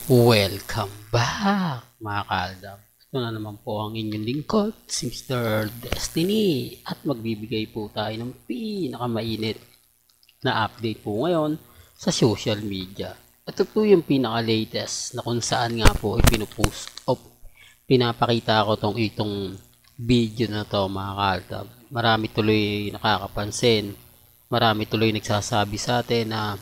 Welcome back mga kaaldab. Ito na naman po ang inyong lingkod, si Mr. Destiny. At magbibigay po tayo ng pinakamainit na update po ngayon sa social media. Ito po yung pinaka-latest na kung saan nga po ipinupost o pinapakita ko itong video na to mga kaaldab. Marami tuloy nakakapansin. Marami tuloy nagsasabi sa atin na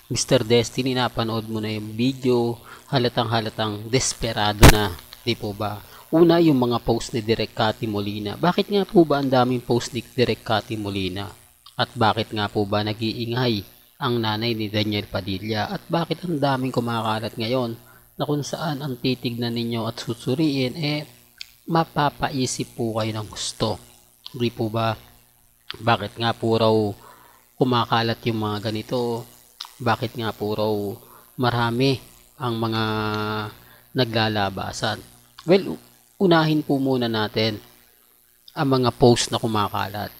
Mr. Destiny, napanood mo na yung video, halatang desperado na, di po ba? Una, yung mga post ni Direk Cathy Molina. Bakit nga po ba ang daming post ni Direk Cathy Molina? At bakit nga po ba nag-iingay ang nanay ni Daniel Padilla? At bakit ang daming kumakalat ngayon na kung saan ang titignan ninyo at susuriin, mapapaisip po kayo ng gusto. Di po ba? Bakit nga po raw kumakalat yung mga ganito? Bakit nga po raw marami ang mga naglalabasan? Well, unahin po muna natin ang mga post na kumakalat.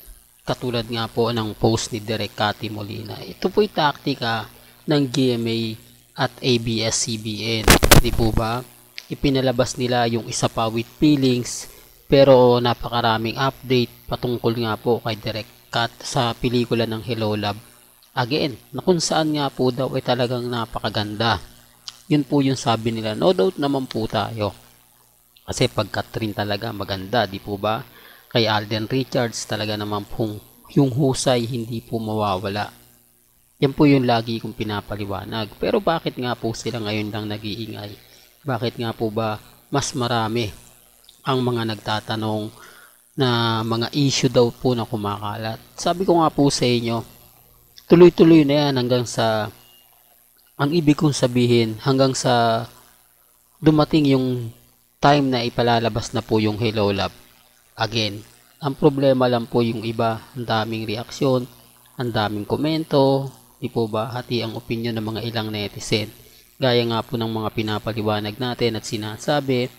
Katulad nga po ng post ni Direk Cathy Molina. Ito po'y taktika ng GMA at ABS-CBN. Di po ba? Ipinalabas nila yung isa pa with feelings, pero napakaraming update patungkol nga po kay Direk Cat sa pelikula ng Hello Love. Again, na kung saan nga po daw ay talagang napakaganda. Yun po yung sabi nila. No doubt naman po tayo. Kasi pag Catherine talaga maganda, di po ba? Kay Alden Richards talaga naman pong yung husay hindi po mawawala. Yan po yung lagi kong pinapaliwanag. Pero bakit nga po sila ngayon lang nag-iingay? Bakit nga po ba mas marami ang mga nagtatanong na mga issue daw po na kumakalat? Sabi ko nga po sa inyo, tuloy-tuloy na yan hanggang sa, ang ibig kong sabihin, hanggang sa dumating yung time na ipalalabas na po yung Hello Love. Again, ang problema lang po yung iba, ang daming reaksyon, ang daming komento, di po ba, hati ang opinion ng mga ilang netizen. Gaya nga po ng mga pinapaliwanag natin at sinasabi,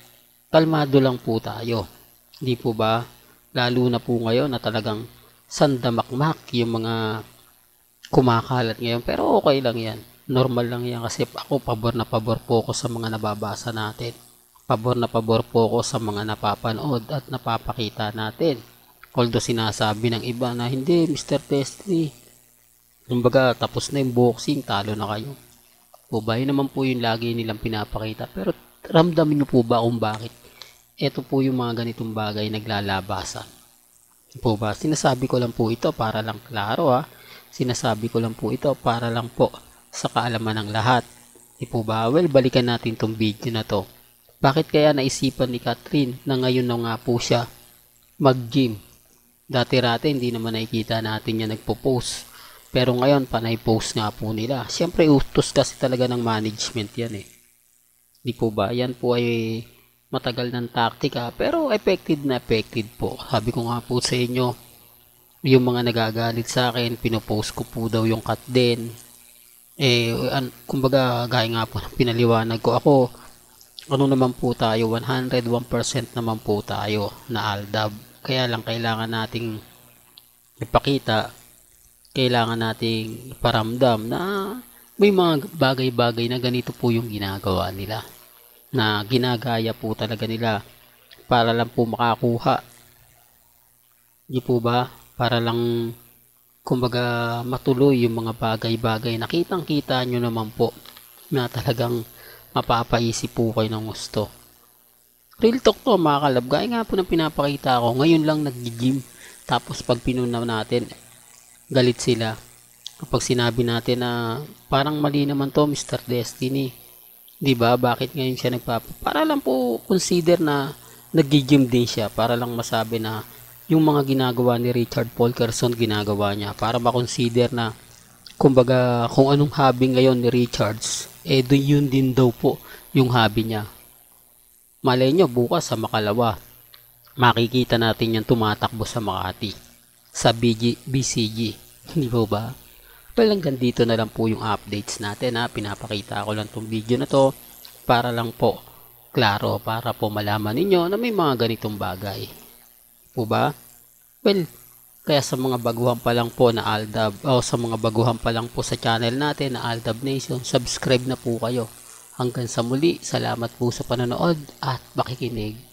kalmado lang po tayo. Di po ba, lalo na po ngayon na talagang sandamakmak yung mga kumakalat ngayon, pero okay lang yan, normal lang yan, kasi ako pabor na pabor po ako sa mga nababasa natin, pabor na pabor po ako sa mga napapanood at napapakita natin. Although sinasabi ng iba na hindi, Mr. Destiny, kumbaga tapos na yung boxing, talo na kayo po ba, yun naman po yung lagi nilang pinapakita, pero ramdamin nyo po ba kung bakit eto po yung mga ganitong bagay naglalabasan po ba? Sinasabi ko lang po ito para lang klaro, sinasabi ko lang po ito para lang po sa kaalaman ng lahat. Di po ba? Well, balikan natin tong video na to. Bakit kaya naisipan ni Catherine na ngayon na nga po siya mag-gym? Dati-rati hindi naman nakikita natin niya nagpo-post. Pero ngayon panay post nga po nila. Siyempre utos kasi talaga ng management yan Di po ba? Yan po ay matagal ng taktika pero effective na effective po. Sabi ko nga po sa inyo, yung mga nagagalit sa akin, pinopost ko po daw yung cut din. Kumbaga, gaya nga po ng pinaliwanag ko, ako, ano naman po tayo, 101% naman po tayo na aldab. Kaya lang kailangan nating ipakita, kailangan nating iparamdam na may mga bagay-bagay na ganito po yung ginagawa nila. Na ginagaya po talaga nila para lang po makakuha. Di po ba? Para lang kumbaga matuloy yung mga bagay-bagay na kitang-kita nyo naman po na talagang mapapaisip po kayo ng gusto. Real talk to mga kalab, gaya nga po ng pinapakita ko, ngayon lang nag-gym, tapos pag pinunaw natin, galit sila. Kapag sinabi natin na parang mali naman to Mr. Destiny, diba? Bakit ngayon siya para lang po consider na nag-gym din siya, para lang masabi na yung mga ginagawa ni Richard Paul Carson ginagawa niya, para makonsider na kumbaga kung anong hobby ngayon ni Richards, yun din daw po yung hobby niya. Malay nyo bukas sa Makalawa, makikita natin yan tumatakbo sa Makati, sa BCG, hindi po ba? Well, hanggang dito na lang po yung updates natin pinapakita ko lang tong video na to para lang po klaro, para po malaman ninyo na may mga ganitong bagay po ba? Well, kaya sa mga baguhan pa lang po na Aldab, o sa mga baguhan pa lang po sa channel natin na Aldab Nation, subscribe na po kayo Hanggang sa muli, salamat po sa panonood at pakikinig.